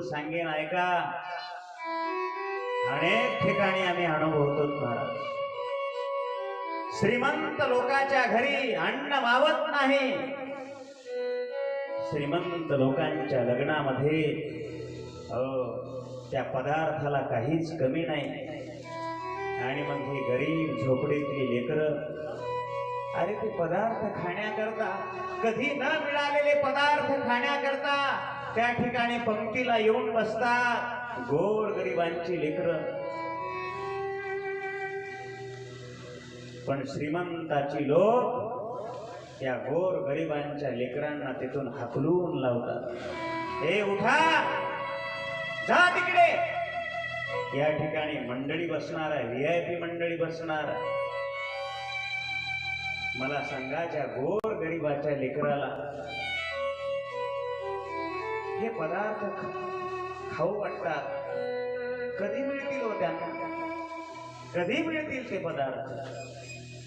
सांगेन ऐका. अनेक ठिकाणी आम्ही अनुभवतो महाराज. श्रीमंत लोकांच्या घरी अन्न मावत नाही. श्रीमंत लोकांच्या लग्नामध्ये त्या पदार्थाला काहीच कमी नाही. आणि मग ही गरीब झोपडीतली लेकरं, अरे ते पदार्थ खाण्याकरता, कधी न मिळालेले पदार्थ खाण्याकरता त्या ठिकाणी पंक्तीला येऊन बसतात. गोर गरिबांची लेकरं. पण श्रीमंताची लोक त्या गोर गरिबांच्या लेकरांना तिथून हाकलून लावतात. हे उठा, जा तिकडे. या ठिकाणी मंडळी बसणार आहे, VIP मंडळी बसणार. मला सांगा, ज्या गोर गरिबाच्या लेकराला हे पदार्थ खाऊ वाटतात, कधी मिळतील हो त्यांना? कधी मिळतील ते पदार्थ?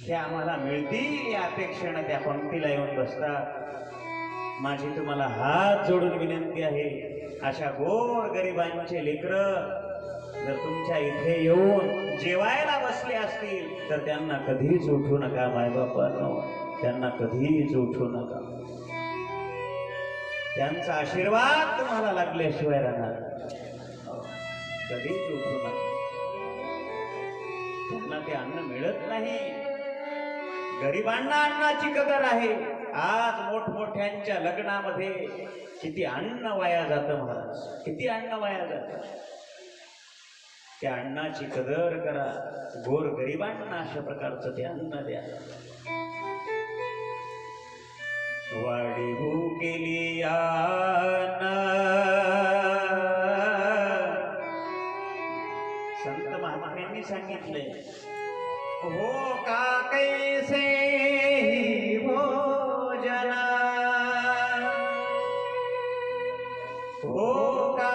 हे आम्हाला मिळतील या अपेक्षेनं त्या पंक्तीला येऊन बसतात. माझी तुम्हाला हात जोडून विनंती आहे, अशा गोर गरिबांचे लेकरं जर तुमच्या इथे येऊन जेवायला बसले असतील तर त्यांना कधीच उठू नका. मायबापांनो, त्यांना कधीच उठू नका. त्यांचा आशीर्वाद तुम्हाला लागल्याशिवाय राहणार. कधीच उठू नका. त्यांना ते अन्न मिळत नाही. गरिबांना अन्नाची कदर आहे. आज मोठमोठ्यांच्या लग्नामध्ये किती अन्न वाया जातं महाराज, किती अन्न वाया जातं. त्या अन्नाची कदर करा. गोर गरिबांना अशा प्रकारचं ते अन्न द्या. वाडी भूकेली अन्न. संत महात्म्यांनी सांगितले, हो का कैसे ही भोजन, हो का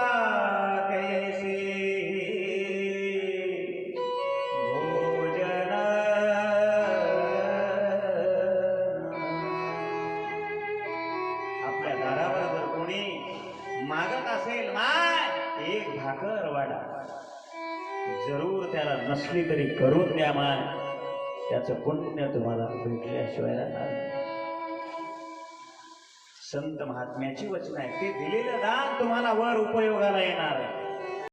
कैसे भोजन. आपल्या दारावर जर कोणी मागत असेल, माय एक भाकर वाढा, जरूर त्याला नसली तरी करून द्या माय. त्याचं पुण्य तुम्हाला भेटल्याशिवाय राहणार. संत महात्म्याची वचन आहे. ते दिलेलं दान तुम्हाला वर उपयोगाला येणार.